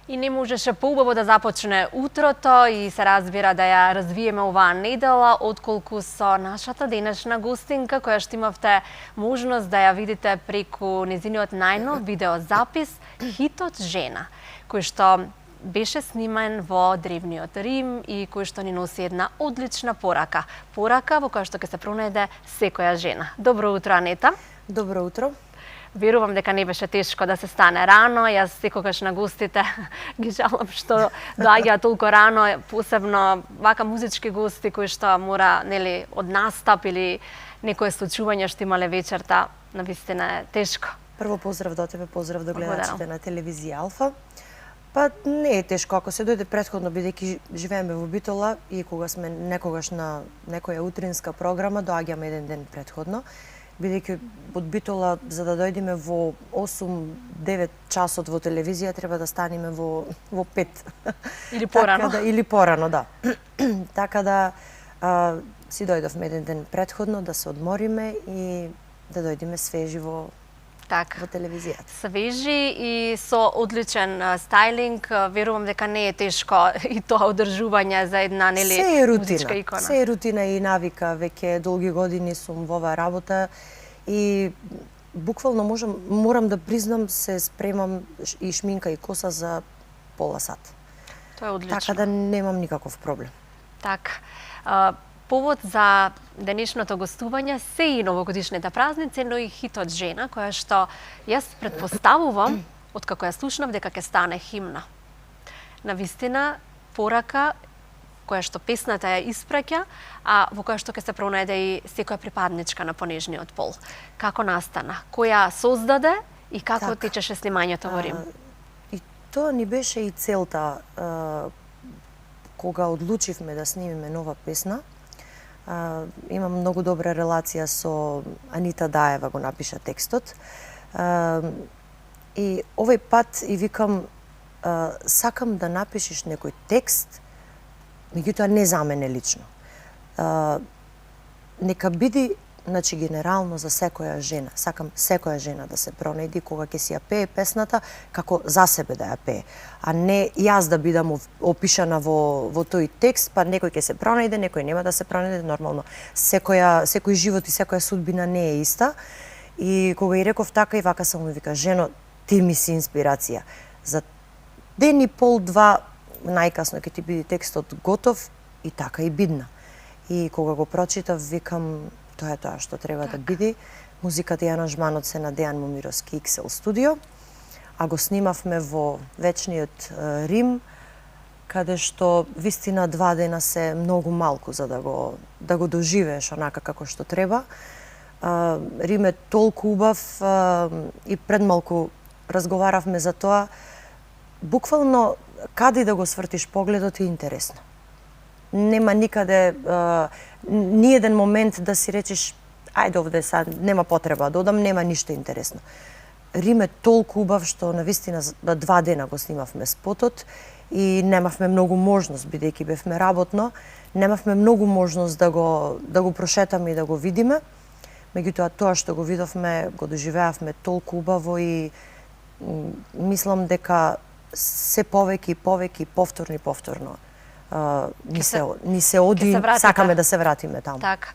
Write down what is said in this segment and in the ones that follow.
И не можеше поубаво да започне утрото и се разбира да ја развиеме оваа недела, отколку со нашата денешна гостинка, која што имавте можност да ја видите преку незиниот најнов видеозапис «Хитот жена», кој што беше снимен во древниот Рим и кој што ни носи една одлична порака. Порака во која што ќе се пронајде секоја жена. Добро утро, Анета. Добро утро. Верувам дека не беше тешко да се стане рано. Јас секогаш на гостите ги жалам што доаѓаат толку рано, посебно вака музички гости кои што мора, нели, од настап или некое случување што имале вечерта, навистина е тешко. Прво поздрав до тебе, поздрав до гледачите на телевизија Алфа. Па не е тешко ако се дојде претходно, бидејќи живееме во Битола и кога сме некогаш на некоја утринска програма, доаѓаме еден ден претходно. Бидејќи од Битола, за да дојдеме во 8-9 часот во телевизија, треба да станеме во 5. Или порано. Или порано, да. Така да си дојдовме еден ден претходно да се одмориме и да дојдеме свежи во телевизијата. Свежи и со одличен стајлинг. Верувам дека не е тешко и тоа одржување за една, нели, музичка икона. Се е рутина и навика. Веќе долги години сум во оваа работа и буквално морам да признам, се спремам и шминка и коса за пола сат. Тоа е одлично. Така да немам никаков проблем. Така. Повод за денешното гостување се и новогодишните празници, но и хитот жена, која што јас претпоставувам, откако ја слушнав, дека ќе стане химна. Навистина, порака која што песната ја испраќа, а во која што ќе се пронајде и секоја припадничка на понежниот пол. Како настана? Која создаде и како течеше снимањето во Рим? И тоа ни беше и целта кога одлучивме да снимиме нова песна. Имам многу добра релација со Анита Даева, го напиша текстот. И овој пат и викам, сакам да напишеш некој текст, меѓутоа не за мене лично. Нека биде, значи, генерално за секоја жена. Сакам секоја жена да се пронајди кога ќе си ја пее песната, како за себе да ја пее. А не јас да бидам опишана во тој текст, па некој ќе се пронајде, некој нема да се пронајде, нормално. Секој живот и секоја судбина не е иста. И кога и реков така и вака само ми вика, жено, ти ми си инспирација. За ден и пол, два, најкасно ќе ти биде текстот готов и така и бидна. И кога го прочитав, викам, тоа е тоа што треба да биде. Музиката и аранжманот се на Дејан Момировски XL студио, а го снимавме во вечниот Рим, каде што вистина 2 дена се многу малку за да го доживееш онака како што треба. Рим е толку убав и пред малку разговаравме за тоа. Буквално каде да го свртиш погледот е интересно. Нема никаде ни еден момент да си речеш ајде овде сад, нема потреба да одам, нема ништо интересно. Рим е толку убав што навистина 2 дена го снимавме спотот и немавме многу можност, бидејќи бевме работно, немавме многу можност да го прошетаме и да го видиме. Меѓутоа тоа што го видовме, го доживеавме толку убаво и мислам дека се повеќе и повеќе и повторно ни се оди, сакаме да се вратиме таму. Така.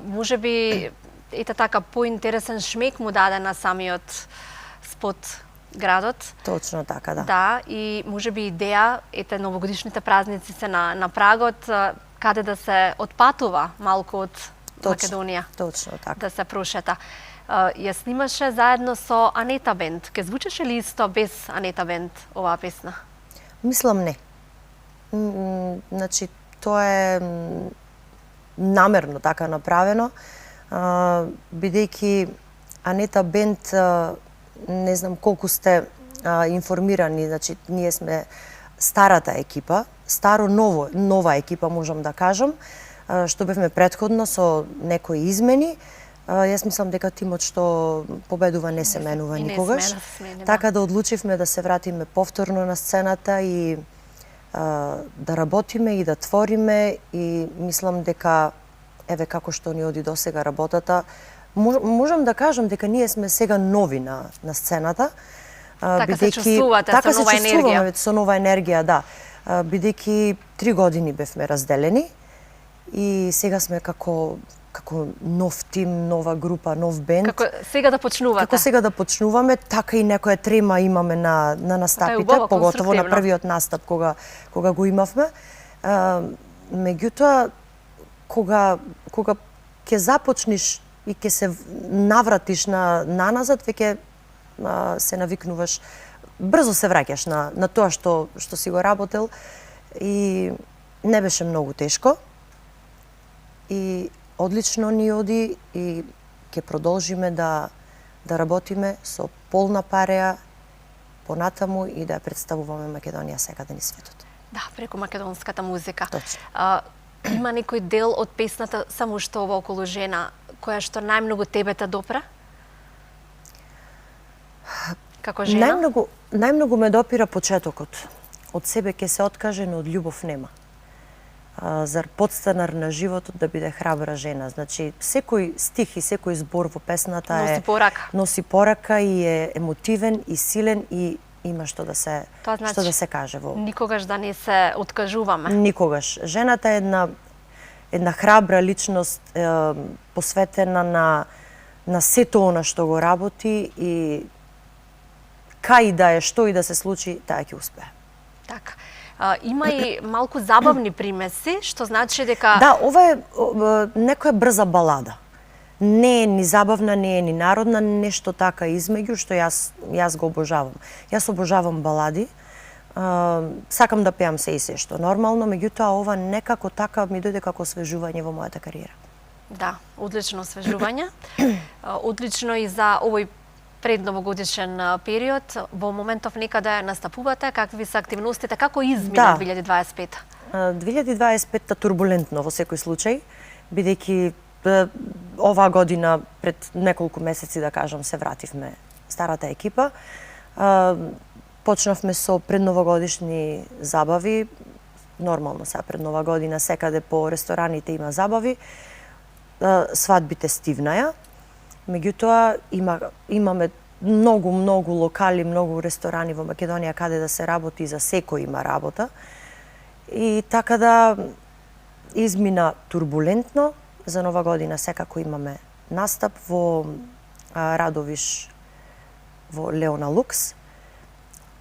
Може би ете така поинтересен шмек му даде на самиот спот градот. Точно така, да. Да, и може би идеја, ете новогодишните празници се на прагот, каде да се отпатува малку од Македонија. Точно така. Да се прошета. Ја снимаше заедно со Анета Бенд. Ке звучеше ли исто без Анета Бенд оваа песна? Мислам не. Значи, тоа е намерно така направено, бидејќи Анета Бенд, не знам колку сте информирани, значи, ние сме старата екипа, нова екипа можам да кажам, што бевме претходно со некои измени. Јас мислам дека тимот што победува не се менува никогаш. Така да одлучивме да се вратиме повторно на сцената и да работиме и да твориме и мислам дека еве како што ни оди досега работата, можам да кажам дека ние сме сега нови на сцената. Така се чувствувате, така со нова се енергија. чувствуваме со нова енергија, да. Бидејќи 3 години бевме разделени и сега сме како нов тим, нова група, нов бенд. Како сега да почнувате. Како сега да почнуваме, така и некоја трема имаме на настапите, убаво, поготово на конструктивно. првиот настап кога го имавме. Меѓутоа, кога ќе започнеш и ќе се навратиш наназад, веќе се навикнуваш, брзо се враќаш на тоа што си го работел и не беше многу тешко. И одлично ни оди и ќе продолжиме да работиме со полна пареа понатаму и да ја представуваме Македонија секаде низ светот. Да, преку македонската музика. Точно. Има некој дел од песната Само што ова околу жена, која што најмногу тебе те допра? Како жена? Најмногу ме допира почетокот. Од себе ќе се откаже, но од љубов нема. Зар подстанар на животот да биде храбра жена. Значи, секој стих и секој збор во песната носи порака и е емотивен и силен и има што да се каже во. Никогаш да не се откажуваме. Никогаш. Жената е една храбра личност, посветена на сето она што го работи и кај да е, што и да се случи, таа ќе успее. Така. Има и малку забавни примеси, што значи дека... Да, ова е некоја брза балада. Не е ни забавна, не е ни народна, нешто така измеѓу, што јас го обожавам. Јас обожавам балади, сакам да пеам се и се што нормално, меѓутоа ова некако така ми дојде како освежување во мојата кариера. Да, одлично освежување. Одлично и за овој предновогодишен период. Во моментов некаде настапувате, какви се активностите, како измина 2025? 2025 турбулентно во секој случај, бидејќи оваа година пред неколку месеци, да кажам, се вративме старата екипа. Почнавме со предновогодишни забави, нормално сега пред нова година секаде по рестораните има забави. Свадбите стивнаја. Меѓутоа имаме многу локали, многу ресторани во Македонија каде да се работи, за секој има работа. И така да измина турбулентно. За нова година секако имаме настап во Радовиш во Леона Лукс.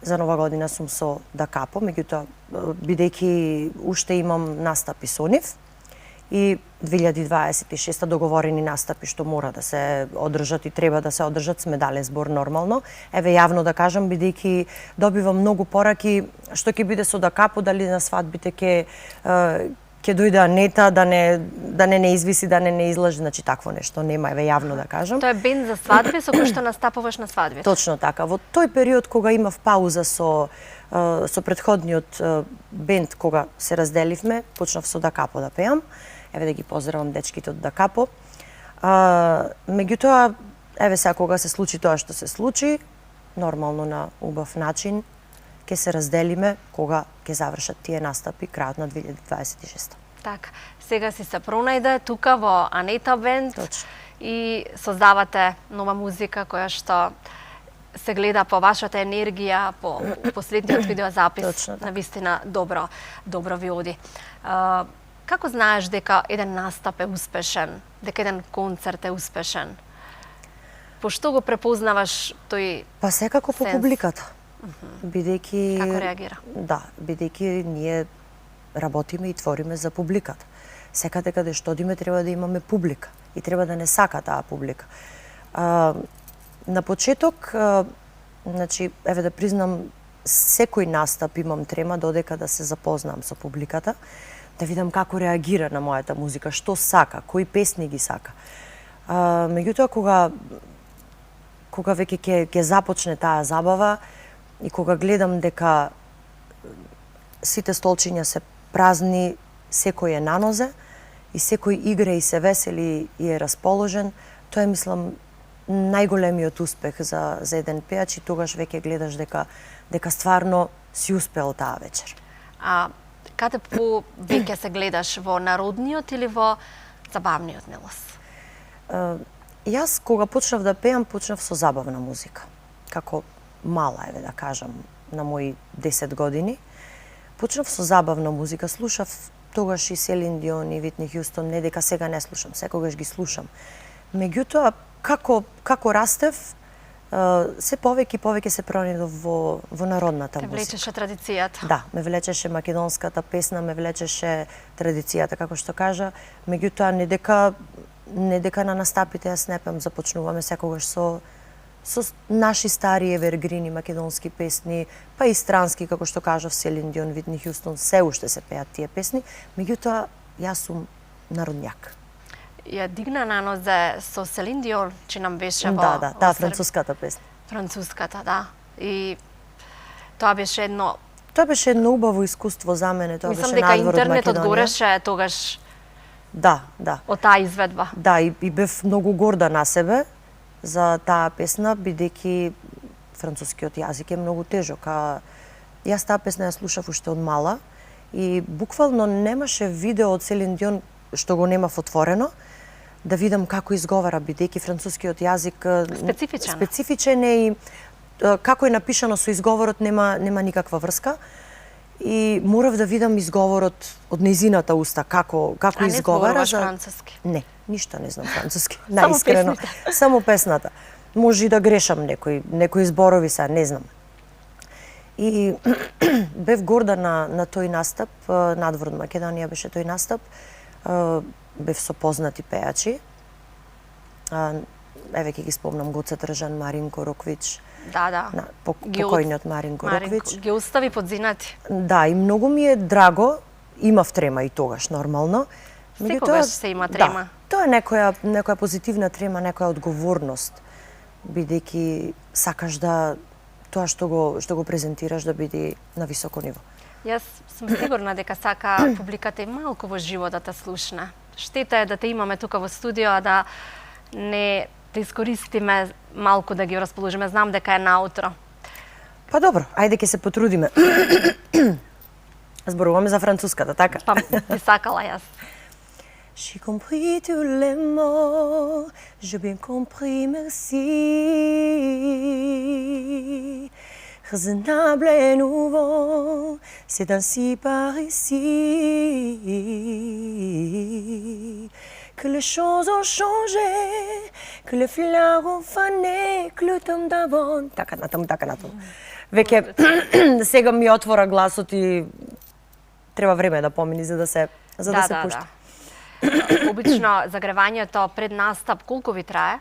За нова година сум со Да Капо, меѓутоа бидејќи уште имам настапи со нив и 2026 договорени настапи што мора да се одржат и треба да се одржат, сме дале збор нормално. Еве јавно да кажам, бидејќи добивам многу пораки што ќе биде со Да Капо, дали на свадбите ќе дојде Анета, да не извиси, да не излажи, значи такво нешто нема, еве јавно да кажам. Тоа е бенд за свадби со кој што настапуваш на свадбите. Точно така. Во тој период кога имав пауза со претходниот бенд кога се разделивме, почнав со Да Капо да пеам. Еве да ги поздравам дечките од Да Капо. Меѓутоа, еве сега кога се случи тоа што се случи, нормално на убав начин, ќе се разделиме кога ќе завршат тие настапи крајот на 2026. Така, сега си се пронајде тука во Анета бенд. Точно. И создавате нова музика која што се гледа по вашата енергија, по последниот видеозапис. Точно, така. Навистина добро ви оди. Како знаеш дека еден настап е успешен, дека еден концерт е успешен? По што го препознаваш тој Па секако по сенс? публиката. Бидејќи Како реагира? Да, бидејќи ние работиме и твориме за публиката. Секаде каде што одиме треба да имаме публика и треба да не сака таа публика. На почеток, значи, еве да признам, секој настап имам трема додека да се запознам со публиката, да видам како реагира на мојата музика, што сака, кои песни ги сака. Меѓутоа, кога веќе ќе започне таа забава и кога гледам дека сите столчиња се празни, секој е на нозе и секој игра и се весели и е расположен, тоа е, мислам, најголемиот успех за еден пеач и тогаш веќе гледаш дека стварно си успел таа вечер. Каде по веќе се гледаш, во народниот или во забавниот милос? Јас кога почнав да пеам, почнав со забавна музика. Како мала, еве да кажам, на мои 10 години, почнав со забавна музика, слушав тогаш и Селин Дион и Витни Хјустон, не дека сега не слушам, секогаш ги слушам. Меѓутоа, како растев, се повеќе и повеќе се пронајдов во народната Те музика. влечеше традицијата. Да, ме влечеше македонската песна, ме влечеше традицијата, како што кажа. Меѓутоа, не дека на настапите јас не пеам, започнуваме секогаш со наши стари евергрини македонски песни, па и странски, како што кажав, Селин Дион, Витни Хјустон, се уште се пеат тие песни. Меѓутоа, јас сум народњак. Ја дигна на нозе со Селин Дион, че нам беше во... Да, таа француската песна. Француската, да. И тоа беше едно... Тоа беше едно убаво искуство за мене, тоа Мислам беше дека надвор од интернетот Македонија. гореше тогаш Да. од таа изведба. Да, и бев многу горда на себе за таа песна, бидејќи францускиот јазик е многу тежок, а јас таа песна ја слушав уште од мала и буквално немаше видео од Селин Дион што го немав отворено, да видам како изговара, бидејќи францускиот јазик специфичен е и како е напишано со изговорот нема никаква врска. И морав да видам изговорот од нејзината уста, како изговара. А не зборуваш француски? Не, ништо не знам француски, наискрено. Само песната. Може и да грешам некои зборови са, не знам. И бев горда на тој настап, надвор од Македонија беше тој настап. Бев со познати пејачи. Еве ќе ги спомнам Гоце Тржан, Маринко Роквич. Да. Покојниот Маринко Роквич. Ги остави подзинати. Да, и многу ми е драго. Имав трема и тогаш, нормално. Секогаш се има трема. Да, тоа е некоја позитивна трема, некоја одговорност. Бидејќи сакаш да тоа што го презентираш да биде на високо ниво. Јас сум сигурна дека сака публиката и малку во живот да те слушне. Штета е да те имаме тука во студио, а да не да искористиме малку да ги расположиме. Знам дека е наутро. Па добро, ајде ќе се потрудиме. Зборуваме за француската, така? Па би сакала јас. J'ai compris tous les mots, j'ai bien compris, merci. Raisonnable et nouveau, c'est ainsi par ici que les choses ont changé, que les fleurs ont fané, que le temps d'avant... Така натаму. Веќе сега ми отвора гласот и треба време да помини за да се пушти. Обично загревањето пред настап колку ви трае?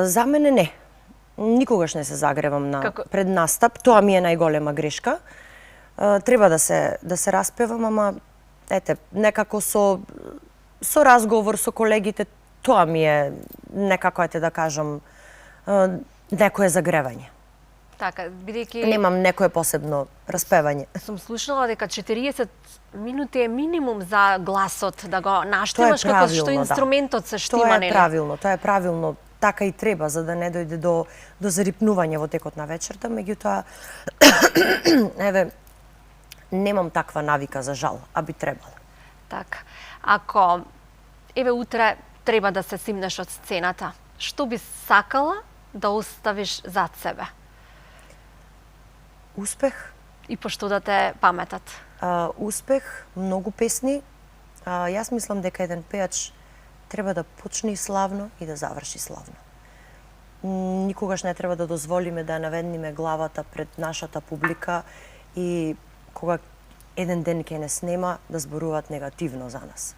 За мене не. Никогаш не се загревам пред настап. Тоа ми е најголема грешка. Треба да се распевам, ама ете, некако со разговор со колегите, тоа ми е некако, ете да кажам, некое загревање. Така, бидејќи немам некое посебно распевање. Сум слушнала дека 40 минути е минимум за гласот да го наштиваш како што инструментот се штима, нели? Тоа е правилно. Така и треба, за да не дојде до зарипнување во текот на вечерта, меѓутоа еве немам таква навика за жал, а би требало. Така. Ако еве утре треба да се симнеш од сцената, што би сакала да оставиш зад себе? Успех. И пошто да те паметат? Успех, многу песни. Јас мислам дека еден пејач треба да почне славно и да заврши славно. Никогаш не треба да дозволиме да наведниме главата пред нашата публика и кога еден ден ќе не снема да зборуваат негативно за нас.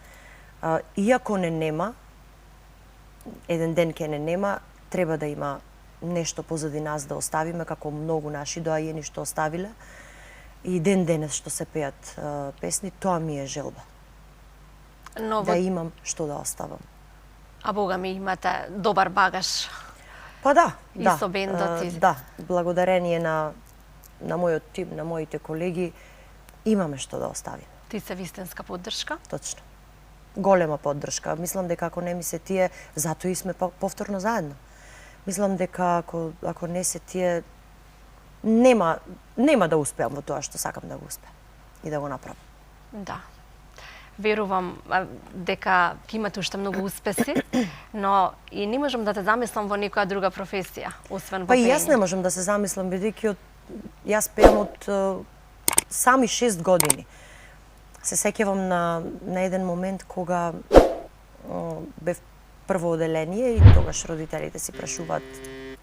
Иако не нема, еден ден ќе не нема, треба да има нешто позади нас да оставиме, како многу наши доајени што оставиле. И ден денес што се пеат песни, тоа ми е желба. Да имам што да оставам. А бога ми имате добар багаж. Па да. И со бендот. Да, благодарение на мојот тим, на моите колеги, имаме што да оставиме. Ти се вистинска поддршка? Точно. Голема поддршка. Мислам дека ако не ми се тие, затоа и сме повторно заедно. Мислам дека ако не се тие, нема да успеам во тоа што сакам да го успеам и да го направам. Да. верувам дека ќе имате уште многу успеси, но и не можам да те замислам во некоја друга професија, освен во Па и пеење. јас не можам да се замислам, бидејќи јас пеам од сами 6 години. Се сеќавам на еден момент кога бев прво оделение и тогаш родителите си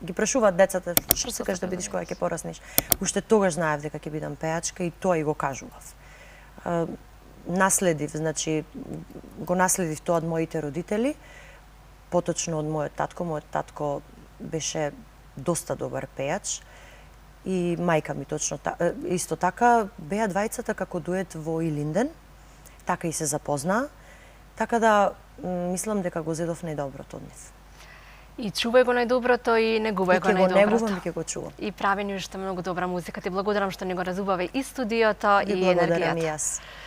ги прашуваат децата што сакаш да бидеш кога ќе пораснеш. Уште тогаш знаев дека ќе бидам пеачка и тоа и го кажував. Наследив, значи го наследив тоа од моите родители, поточно од мојот татко. Мојот татко беше доста добар пеач и мајка ми точно исто така беа двајцата како дует во Илинден, така и се запознаа, така да мислам дека го зедов најдоброто од нив. И чувај го најдоброто и негувај го И ќе го најдоброто. негувам и ќе го чувам. И прави ни уште многу добра музика. Ти благодарам што ни го разубаве и студиото и Ви благодарам и енергијата. јас.